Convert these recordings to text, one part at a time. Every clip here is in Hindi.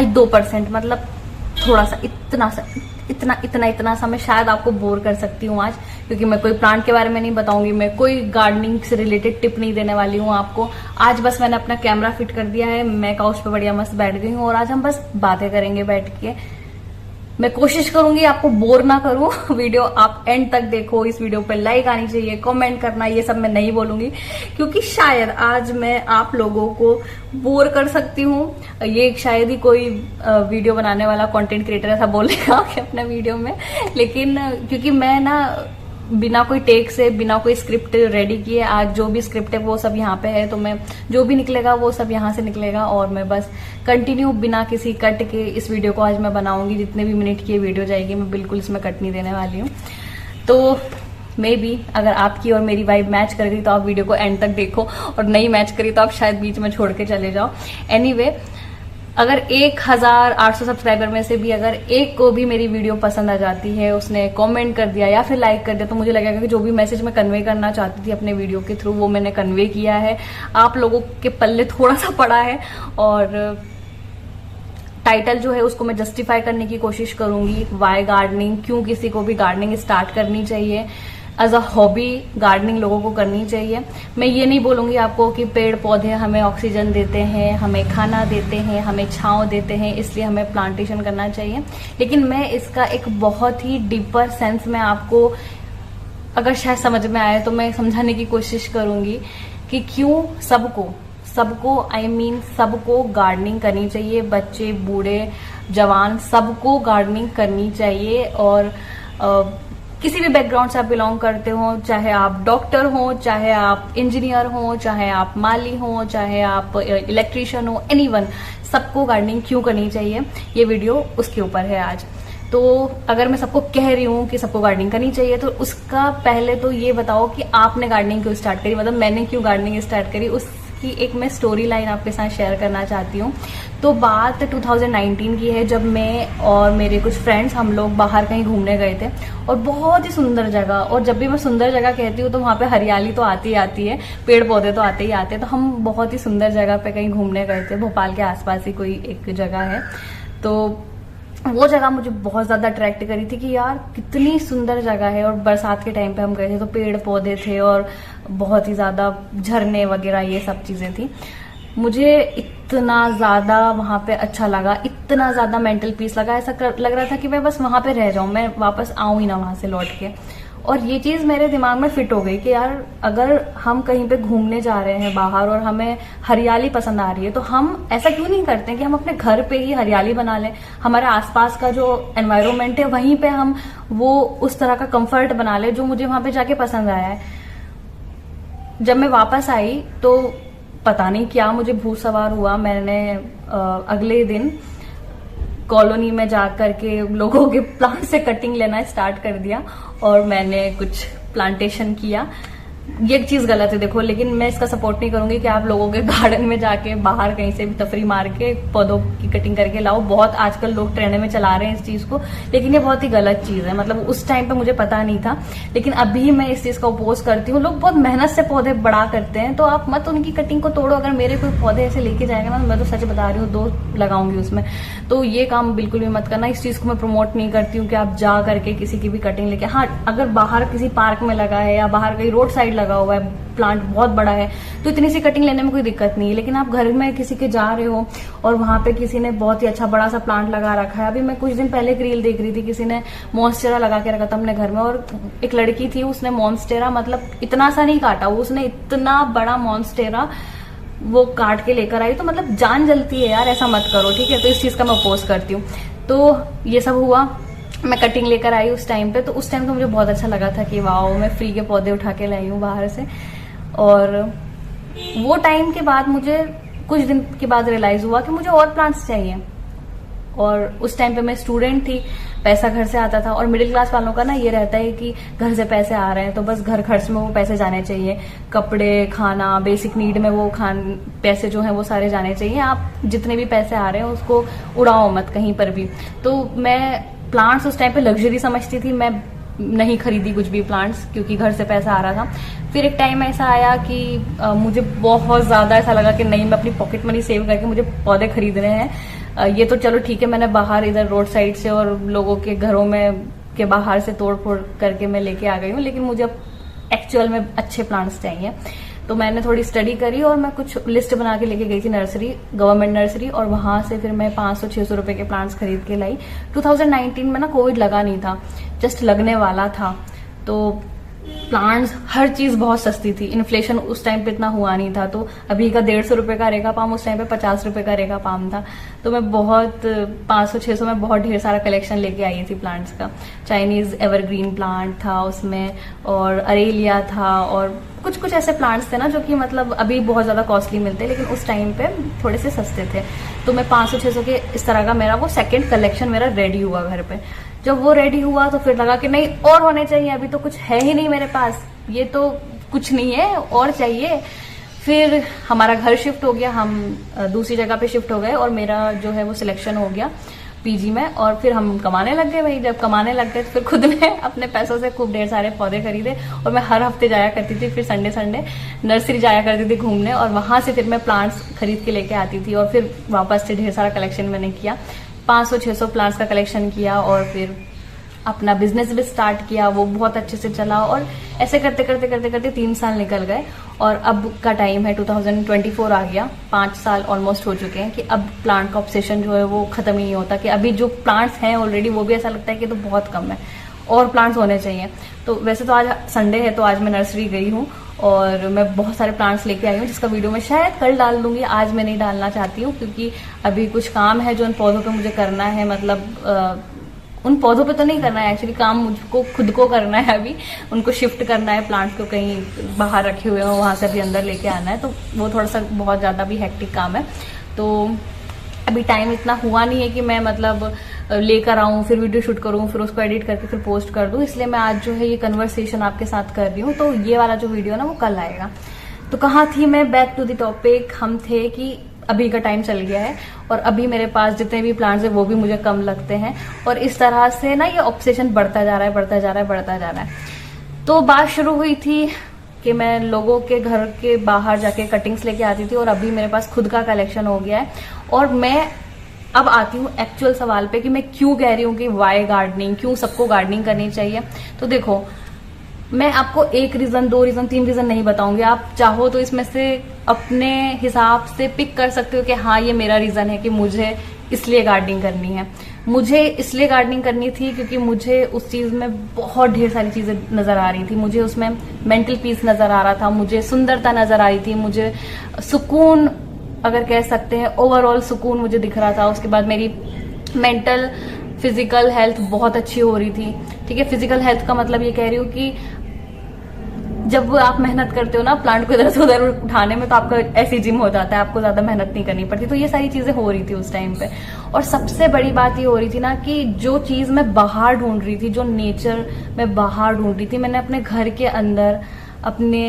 आज 2%, मतलब थोड़ा सा, इतना सा मैं शायद आपको बोर कर सकती हूँ आज, क्योंकि मैं कोई प्लांट के बारे में नहीं बताऊंगी, मैं कोई गार्डनिंग से रिलेटेड टिप नहीं देने वाली हूँ आपको। आज बस मैंने अपना कैमरा फिट कर दिया है, मैं काउच पे बढ़िया मस्त बैठ गई हूँ और आज हम बस बातें करेंगे बैठ के। मैं कोशिश करूंगी आपको बोर ना करूं। वीडियो आप एंड तक देखो, इस वीडियो पे लाइक आनी चाहिए, कमेंट करना, ये सब मैं नहीं बोलूंगी क्योंकि शायद आज मैं आप लोगों को बोर कर सकती हूँ। ये शायद ही कोई वीडियो बनाने वाला कंटेंट क्रिएटर ऐसा बोलेगा कि अपने वीडियो में, लेकिन क्योंकि मैं ना बिना कोई टेक से, बिना कोई स्क्रिप्ट रेडी किए, आज जो भी स्क्रिप्ट है वो सब यहाँ पे है, तो मैं जो भी निकलेगा वो सब यहाँ से निकलेगा और मैं बस कंटिन्यू बिना किसी कट के इस वीडियो को आज मैं बनाऊंगी। जितने भी मिनट की वीडियो जाएगी मैं बिल्कुल इसमें कट नहीं देने वाली हूँ। तो मे बी अगर आपकी और मेरी वाइब मैच कर गई तो आप वीडियो को एंड तक देखो, और नहीं मैच करी तो आप शायद बीच में छोड़ के चले जाओ। एनीवे, अगर 1800 सब्सक्राइबर में से भी अगर एक को भी मेरी वीडियो पसंद आ जाती है, उसने कमेंट कर दिया या फिर लाइक कर दिया, तो मुझे लगेगा कि जो भी मैसेज मैं कन्वे करना चाहती थी अपने वीडियो के थ्रू वो मैंने कन्वे किया है। आप लोगों के पल्ले थोड़ा सा पड़ा है और टाइटल जो है उसको मैं जस्टिफाई करने की कोशिश करूंगी। वाई गार्डनिंग, क्यों किसी को भी गार्डनिंग स्टार्ट करनी चाहिए, एज अ हॉबी गार्डनिंग लोगों को करनी चाहिए। मैं ये नहीं बोलूंगी आपको कि पेड़ पौधे हमें ऑक्सीजन देते हैं, हमें खाना देते हैं, हमें छांव देते हैं, इसलिए हमें प्लांटेशन करना चाहिए, लेकिन मैं इसका एक बहुत ही डीपर सेंस में आपको अगर शायद समझ में आए तो मैं समझाने की कोशिश करूंगी कि क्यों सबको आई मीन सबको गार्डनिंग करनी चाहिए। बच्चे, बूढ़े, जवान, सबको गार्डनिंग करनी चाहिए। और किसी भी बैकग्राउंड से आप बिलोंग करते हो, चाहे आप डॉक्टर हो, चाहे आप इंजीनियर हो, चाहे आप माली हो, चाहे आप इलेक्ट्रीशियन हो, एनीवन, सबको गार्डनिंग क्यों करनी चाहिए, ये वीडियो उसके ऊपर है आज। तो अगर मैं सबको कह रही हूँ कि सबको गार्डनिंग करनी चाहिए तो उसका पहले तो ये बताओ कि आपने गार्डनिंग क्यों स्टार्ट करी, मतलब मैंने क्यों गार्डनिंग स्टार्ट करी, उसकी एक मैं स्टोरी लाइन आपके साथ शेयर करना चाहती हूँ। तो बात 2019 की है, जब मैं और मेरे कुछ फ्रेंड्स हम लोग बाहर कहीं घूमने गए थे और बहुत ही सुंदर जगह, और जब भी मैं सुंदर जगह कहती हूँ तो वहाँ पे हरियाली तो आती ही आती है, पेड़ पौधे तो आते ही आते हैं। तो हम बहुत ही सुंदर जगह पे कहीं घूमने गए थे, भोपाल के आसपास ही कोई एक जगह है। तो वो जगह मुझे बहुत ज्यादा अट्रैक्ट करी थी कि यार कितनी सुंदर जगह है, और बरसात के टाइम पे हम गए थे तो पेड़ पौधे थे और बहुत ही ज्यादा झरने वगैरह ये सब चीजें थी। मुझे इतना ज्यादा वहां पे अच्छा लगा, इतना ज्यादा मेंटल पीस लगा, ऐसा लग रहा था कि मैं बस वहां पे रह जाऊं, मैं वापस आऊं ही ना वहां से लौट के। और ये चीज मेरे दिमाग में फिट हो गई कि यार अगर हम कहीं पे घूमने जा रहे हैं बाहर और हमें हरियाली पसंद आ रही है तो हम ऐसा क्यों नहीं करते हैं कि हम अपने घर पे ही हरियाली बना लें, हमारे आसपास का जो एनवायरनमेंट है वहीं पे हम वो उस तरह का कंफर्ट बना लें जो मुझे वहां पे जाके पसंद आया है। जब मैं वापस आई तो पता नहीं क्या मुझे भूत सवार हुआ, मैंने अगले दिन कॉलोनी में जा करके लोगों के प्लांट से कटिंग लेना स्टार्ट कर दिया और मैंने कुछ प्लांटेशन किया। ये चीज गलत है देखो, लेकिन मैं इसका सपोर्ट नहीं करूंगी कि आप लोगों के गार्डन में जाके बाहर कहीं से भी तफरी मार के पौधों की कटिंग करके लाओ। बहुत आजकल लोग ट्रेंड में चला रहे हैं इस चीज को, लेकिन ये बहुत ही गलत चीज है। मतलब उस टाइम पे मुझे पता नहीं था, लेकिन अभी मैं इस चीज का अपोज करती हूँ। लोग बहुत मेहनत से पौधे बड़ा करते हैं, तो आप मत उनकी कटिंग को तोड़ो। अगर मेरे कोई पौधे ऐसे लेके जाएगा ना, मैं तो सच बता रही हूँ 2 लगाऊंगी उसमें, तो ये काम बिल्कुल भी मत करना। इस चीज को मैं प्रमोट नहीं करती हूँ कि आप जा करके किसी की भी कटिंग लेके। हाँ, अगर बाहर किसी पार्क में लगा है या बाहर कहीं रोड साइड लगा हुआ है, प्लांट बहुत बड़ा है, तो इतनी सी कटिंग लेने में कोई दिक्कत नहीं है। लेकिन आप घर में किसी के जा रहे हो और वहां पे किसी ने बहुत ही अच्छा बड़ा सा प्लांट लगा रखा है। अभी मैं कुछ दिन पहले एक रील देख रही थी, किसी ने मॉन्स्टेरा लगा के रखा था अपने घर में, और एक लड़की थी, उसने मॉन्स्टेरा मतलब इतना सा नहीं काटा, उसने इतना बड़ा मॉन्स्टेरा वो काट के लेकर आई। तो मतलब जान जलती है यार, ऐसा मत करो, ठीक है। तो इस चीज का मैं अपोज करती हूँ। तो ये सब हुआ, मैं कटिंग लेकर आई उस टाइम पे, तो उस टाइम तो मुझे बहुत अच्छा लगा था कि वाओ, मैं फ्री के पौधे उठा के लाई हूँ बाहर से। और वो टाइम के बाद मुझे कुछ दिन के बाद रियलाइज हुआ कि मुझे और प्लांट्स चाहिए। और उस टाइम पे मैं स्टूडेंट थी, पैसा घर से आता था, और मिडिल क्लास वालों का ना ये रहता है कि घर से पैसे आ रहे हैं तो बस घर खर्च में वो पैसे जाने चाहिए, कपड़े, खाना, बेसिक नीड में वो पैसे जो हैं वो सारे जाने चाहिए। आप जितने भी पैसे आ रहे हैं उसको उड़ाओ मत कहीं पर भी। तो मैं प्लांट्स उस टाइम पे लग्जरी समझती थी, मैं नहीं खरीदी कुछ भी प्लांट्स क्योंकि घर से पैसा आ रहा था। फिर एक टाइम ऐसा आया कि मुझे बहुत ज्यादा ऐसा लगा कि नहीं, मैं अपनी पॉकेट मनी सेव करके मुझे पौधे खरीदने हैं। ये तो चलो ठीक है, मैंने बाहर इधर रोड साइड से और लोगों के घरों में के बाहर से तोड़ फोड़ करके मैं लेके आ गई हूँ, लेकिन मुझे अब एक्चुअल में अच्छे प्लांट्स चाहिए। तो मैंने थोड़ी स्टडी करी और मैं कुछ लिस्ट बना के लेके गई थी नर्सरी, गवर्नमेंट नर्सरी, और वहां से फिर मैं 500-600 रुपए के प्लांट्स खरीद के लाई। 2019 में ना कोविड लगा नहीं था, जस्ट लगने वाला था, तो प्लांट्स हर चीज बहुत सस्ती थी। इन्फ्लेशन उस टाइम पे इतना हुआ नहीं था, तो अभी का 150 रुपए का रेगा पाम उस टाइम पे 50 रुपए का रेगा पाम था। तो मैं बहुत 500-600 में बहुत ढेर सारा कलेक्शन लेके आई थी प्लांट्स का। चाइनीज एवरग्रीन प्लांट था उसमें, और अरेलिया था, और कुछ कुछ ऐसे प्लांट्स थे ना जो कि मतलब अभी बहुत ज्यादा कॉस्टली मिलते हैं, लेकिन उस टाइम पे थोड़े से सस्ते थे। तो मैं 500-600 के इस तरह का मेरा वो सेकेंड कलेक्शन मेरा रेडी हुआ घर पे। जब वो रेडी हुआ तो फिर लगा कि नहीं और होने चाहिए, अभी तो कुछ है ही नहीं मेरे पास, ये तो कुछ नहीं है और चाहिए। फिर हमारा घर शिफ्ट हो गया, हम दूसरी जगह पे शिफ्ट हो गए, और मेरा जो है वो सिलेक्शन हो गया पीजी में, और फिर हम कमाने लग गए भाई। जब कमाने लग गए तो फिर खुद ने अपने पैसों से खूब ढेर सारे पौधे खरीदे, और मैं हर हफ्ते जाया करती थी, फिर संडे संडे नर्सरी जाया करती थी घूमने, और वहां से फिर मैं प्लांट्स खरीद के लेके आती थी, और फिर वापस से ढेर सारा कलेक्शन मैंने किया। 500-600 प्लांट्स का कलेक्शन किया, और फिर अपना बिजनेस भी स्टार्ट किया, वो बहुत अच्छे से चला, और ऐसे करते करते करते करते 3 साल निकल गए, और अब का टाइम है 2024 आ गया, 5 साल ऑलमोस्ट हो चुके हैं कि अब प्लांट का ऑब्सेशन जो है वो खत्म ही नहीं होता, कि अभी जो प्लांट्स हैं ऑलरेडी वो भी ऐसा लगता है कि तो बहुत कम है और प्लांट्स होने चाहिए। तो वैसे तो आज संडे है, तो आज मैं नर्सरी गई हूँ और मैं बहुत सारे प्लांट्स लेके आई हूँ, जिसका वीडियो मैं शायद कल डाल दूंगी, आज मैं नहीं डालना चाहती हूँ, क्योंकि अभी कुछ काम है जो उन पौधों पे मुझे करना है। मतलब उन पौधों पे तो नहीं करना है, एक्चुअली काम मुझको खुद को करना है। अभी उनको शिफ्ट करना है, प्लांट्स को कहीं बाहर रखे हुए हो वहां से भी अंदर लेके आना है, तो वो थोड़ा सा बहुत ज्यादा भी हेक्टिक काम है। तो अभी टाइम इतना हुआ नहीं है कि मैं मतलब लेकर आऊं, फिर वीडियो शूट करूं, फिर उसको एडिट करके फिर पोस्ट कर दूं, इसलिए मैं आज जो है ये कन्वर्सेशन आपके साथ कर रही हूँ। तो ये वाला जो वीडियो ना वो कल आएगा। तो कहाँ थी मैं, बैक टू द टॉपिक। हम थे कि अभी का टाइम चल गया है, और अभी मेरे पास जितने भी प्लांट्स है वो भी मुझे कम लगते हैं, और इस तरह से ना ये ऑब्सेशन बढ़ता जा रहा है, बढ़ता जा रहा है, बढ़ता जा रहा है। तो बात शुरू हुई थी कि मैं लोगों के घर के बाहर जाके कटिंग्स लेके आती थी, और अभी मेरे पास खुद का कलेक्शन हो गया है। और मैं अब आती हूँ एक्चुअल सवाल पे कि मैं क्यों कह रही हूँ कि वाई गार्डनिंग, क्यों सबको गार्डनिंग करनी चाहिए। तो देखो, मैं आपको 1 रीजन, 2 रीजन, 3 रीजन नहीं बताऊंगी। आप चाहो तो इसमें से अपने हिसाब से पिक कर सकते हो कि हाँ ये मेरा रीजन है कि मुझे इसलिए गार्डनिंग करनी है। मुझे इसलिए गार्डनिंग करनी थी क्योंकि मुझे उस चीज में बहुत ढेर सारी चीजें नजर आ रही थी। मुझे उसमें मेंटल पीस नजर आ रहा था, मुझे सुंदरता नजर आ रही थी, मुझे सुकून अगर कह सकते हैं, ओवरऑल सुकून मुझे दिख रहा था। उसके बाद मेरी मेंटल फिजिकल हेल्थ बहुत अच्छी हो रही थी। ठीक है, फिजिकल हेल्थ का मतलब ये कह रही हूँ कि जब आप मेहनत करते हो ना प्लांट को इधर से उधर उठाने में, तो आपका ऐसी जिम हो जाता है, आपको ज्यादा मेहनत नहीं करनी पड़ती। तो ये सारी चीजें हो रही थी उस टाइम पे। और सबसे बड़ी बात ये हो रही थी ना कि जो चीज मैं बाहर ढूंढ रही थी, जो नेचर मैं बाहर ढूंढ रही थी, मैंने अपने घर के अंदर अपने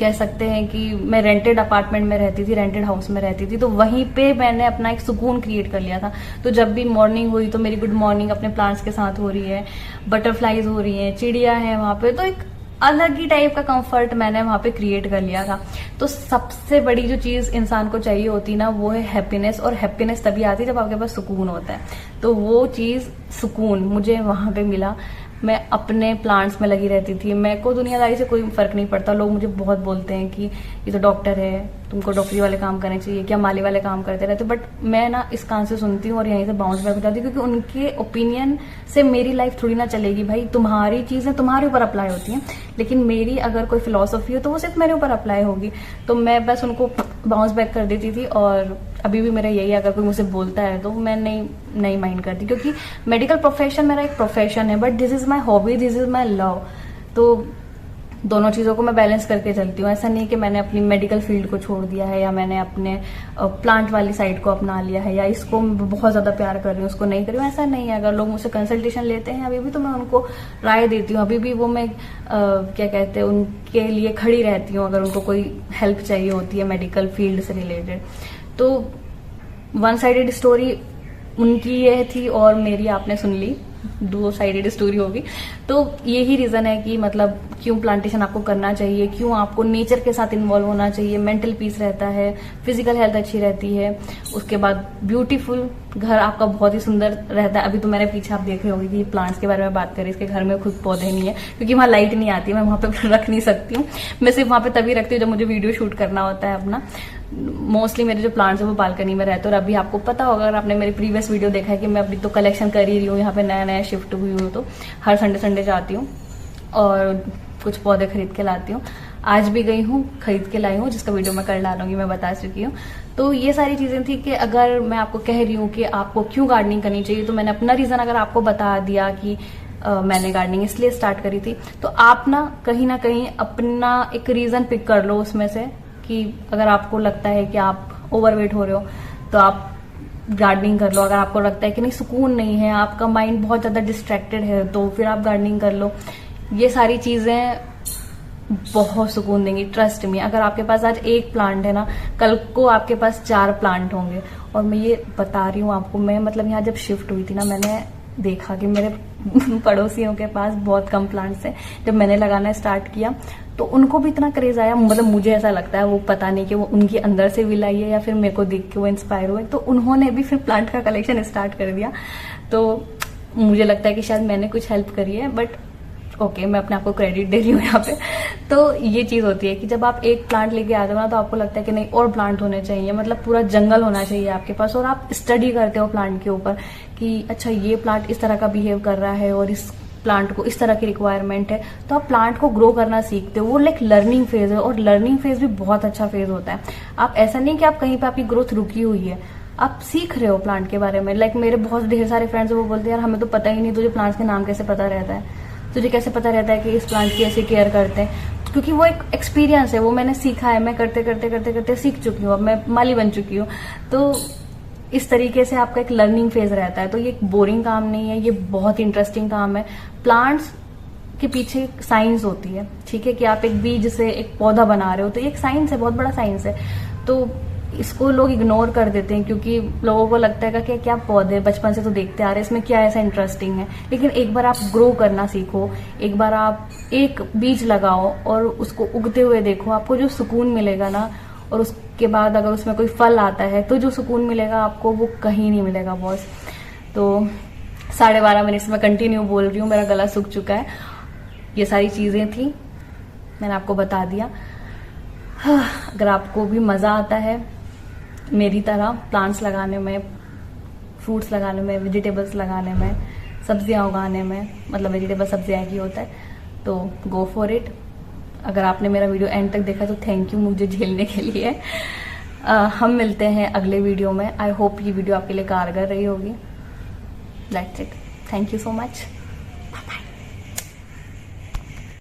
कह सकते हैं कि मैं रेंटेड अपार्टमेंट में रहती थी, रेंटेड हाउस में रहती थी, तो वहीं पे मैंने अपना एक सुकून क्रिएट कर लिया था। तो जब भी मॉर्निंग हुई तो मेरी गुड मॉर्निंग अपने प्लांट्स के साथ हो रही है, बटरफ्लाईज हो रही हैं, चिड़िया है वहां पे, तो एक अलग ही टाइप का कंफर्ट मैंने वहां पे क्रिएट कर लिया था। तो सबसे बड़ी जो चीज इंसान को चाहिए होती ना वो है हैप्पीनेस, और हैप्पीनेस तभी आती है जब आपके पास सुकून होता है। तो वो चीज सुकून मुझे वहां पे मिला। मैं अपने प्लांट्स में लगी रहती थी, मेरे को दुनियादारी से कोई फर्क नहीं पड़ता। लोग मुझे बहुत बोलते हैं कि ये तो डॉक्टर है, तुमको डॉक्टरी वाले काम करने चाहिए, क्या माली वाले काम करते रहते, बट मैं ना इस कान से सुनती हूँ और यहीं से बाउंस बैक हो जाती हूँ, क्योंकि उनके ओपिनियन से मेरी लाइफ थोड़ी ना चलेगी। भाई तुम्हारी चीजें तुम्हारे ऊपर अप्लाई होती हैं, लेकिन मेरी अगर कोई फिलोसफी हो तो वो सिर्फ मेरे ऊपर अप्लाई होगी। तो मैं बस उनको बाउंस बैक कर देती थी, और अभी भी मेरा यही, अगर कोई मुझसे बोलता है तो मैं नहीं माइंड करती, क्योंकि मेडिकल प्रोफेशन मेरा एक प्रोफेशन है, but this is my hobby, this is my love. तो दोनों चीजों को मैं बैलेंस करके चलती हूँ। ऐसा नहीं कि मैंने अपनी मेडिकल फील्ड को छोड़ दिया है, या मैंने अपने प्लांट वाली साइड को अपना लिया है, या इसको बहुत ज्यादा प्यार कर रही हूँ उसको नहीं कर रही हूँ, ऐसा नहीं है। अगर लोग मुझसे कंसल्टेशन लेते हैं अभी भी, तो मैं उनको राय देती हूँ, अभी भी वो मैं क्या कहते हैं उनके लिए खड़ी रहती हूँ अगर उनको कोई हेल्प चाहिए होती है मेडिकल फील्ड से रिलेटेड। तो वन साइडेड स्टोरी उनकी ये थी और मेरी आपने सुन ली, दो साइडेड स्टोरी होगी। तो यही रीजन है कि मतलब क्यों प्लांटेशन आपको करना चाहिए, क्यों आपको नेचर के साथ इन्वॉल्व होना चाहिए। मेंटल पीस रहता है, फिजिकल हेल्थ अच्छी रहती है, उसके बाद ब्यूटीफुल घर आपका बहुत ही सुंदर रहता है। अभी तो मेरे पीछे आप देख रहे होंगे कि प्लांट्स के बारे में बात करें, इसके घर में खुद पौधे नहीं है क्योंकि वहां लाइट नहीं आती, मैं वहां पे रख नहीं सकती हूँ। मैं सिर्फ वहां पे तभी रखती हूँ जब मुझे वीडियो शूट करना होता है अपना। मोस्टली मेरे जो प्लांट्स है वो बालकनी में रहते हैं। और अभी आपको पता होगा, अगर आपने मेरी प्रीवियस वीडियो देखा है कि मैं अभी तो कलेक्शन कर ही रही हूँ, यहाँ पे नया नया शिफ्ट हुई हूँ, तो हर संडे जाती हूँ और कुछ पौधे खरीद के लाती हूँ। आज भी गई हूँ, खरीद के लाई हूँ, जिसका वीडियो मैं कर डालूंगी, मैं बता चुकी हूँ। तो ये सारी चीजें थी कि अगर मैं आपको कह रही हूँ कि आपको क्यों गार्डनिंग करनी चाहिए, तो मैंने अपना रीजन अगर आपको बता दिया कि मैंने गार्डनिंग इसलिए स्टार्ट करी थी, तो आप ना कहीं अपना एक रीजन पिक कर लो उसमें से कि अगर आपको लगता है कि आप ओवरवेट हो रहे हो तो आप गार्डनिंग कर लो। अगर आपको लगता है कि नहीं, सुकून नहीं है, आपका माइंड बहुत ज्यादा डिस्ट्रैक्टेड है, तो फिर आप गार्डनिंग कर लो। ये सारी चीजें बहुत सुकून देंगी, ट्रस्ट मी। अगर आपके पास आज एक प्लांट है ना, कल को आपके पास 4 प्लांट होंगे। और मैं ये बता रही हूँ आपको, मैं मतलब यहाँ जब शिफ्ट हुई थी ना, मैंने देखा कि मेरे पड़ोसियों के पास बहुत कम प्लांट्स हैं। जब मैंने लगाना स्टार्ट किया तो उनको भी इतना क्रेज आया, मतलब मुझे ऐसा लगता है वो पता नहीं कि वो उनके अंदर से विल आई है या फिर मेरे को देख के वो इंस्पायर हुए, तो उन्होंने भी फिर प्लांट का कलेक्शन स्टार्ट कर दिया। तो मुझे लगता है कि शायद मैंने कुछ हेल्प करी है, बट ओके, मैं अपने आप को क्रेडिट दे रही हूँ यहाँ पे। तो ये चीज होती है कि जब आप एक प्लांट लेके आते हो ना, तो आपको लगता है कि नहीं और प्लांट होने चाहिए, मतलब पूरा जंगल होना चाहिए आपके पास। और आप स्टडी करते हो प्लांट के ऊपर कि अच्छा ये प्लांट इस तरह का बिहेव कर रहा है और इस प्लांट को इस तरह की रिक्वायरमेंट है, तो आप प्लांट को ग्रो करना सीखते हो। वो लाइक लर्निंग फेज है, और लर्निंग फेज भी बहुत अच्छा फेज होता है। आप ऐसा नहीं कि आप कहीं पे आपकी ग्रोथ रुकी हुई है, आप सीख रहे हो प्लांट के बारे में। लाइक मेरे बहुत ढेर सारे फ्रेंड्स वो बोलते हैं यार हमें तो पता ही नहीं, तुझे प्लांट्स के नाम कैसे पता रहता है, तुझे कैसे पता रहता है कि इस प्लांट की ऐसे केयर करते हैं। क्योंकि वो एक एक्सपीरियंस है, वो मैंने सीखा है, मैं करते करते सीख चुकी हूँ, अब मैं माली बन चुकी हूँ। तो इस तरीके से आपका एक लर्निंग फेज रहता है। तो ये एक बोरिंग काम नहीं है, ये बहुत इंटरेस्टिंग काम है। प्लांट्स के पीछे एक साइंस होती है, ठीक है, कि आप एक बीज से एक पौधा बना रहे हो, तो ये एक साइंस है, बहुत बड़ा साइंस है। तो इसको लोग इग्नोर कर देते हैं क्योंकि लोगों को लगता है कि क्या पौधे बचपन से तो देखते आ रहे हैं, इसमें क्या ऐसा इंटरेस्टिंग है। लेकिन एक बार आप ग्रो करना सीखो, एक बार आप एक बीज लगाओ और उसको उगते हुए देखो, आपको जो सुकून मिलेगा ना, और उसके बाद अगर उसमें कोई फल आता है तो जो सुकून मिलेगा आपको वो कहीं नहीं मिलेगा बॉस। तो 12.5 मिनट से मैं कंटिन्यू बोल रही हूँ, मेरा गला सूख चुका है। ये सारी चीजें थी, मैंने आपको बता दिया। अगर आपको भी मजा आता है मेरी तरह प्लांट्स लगाने में, फ्रूट्स लगाने में, वेजिटेबल्स लगाने में, सब्जियां उगाने में, मतलब वेजिटेबल सब्जियां की होता है, तो गो फॉर इट। अगर आपने मेरा वीडियो एंड तक देखा तो थैंक यू मुझे झेलने के लिए। हम मिलते हैं अगले वीडियो में। आई होप ये वीडियो आपके लिए कारगर रही होगी। That's it, thank you so much, bye bye.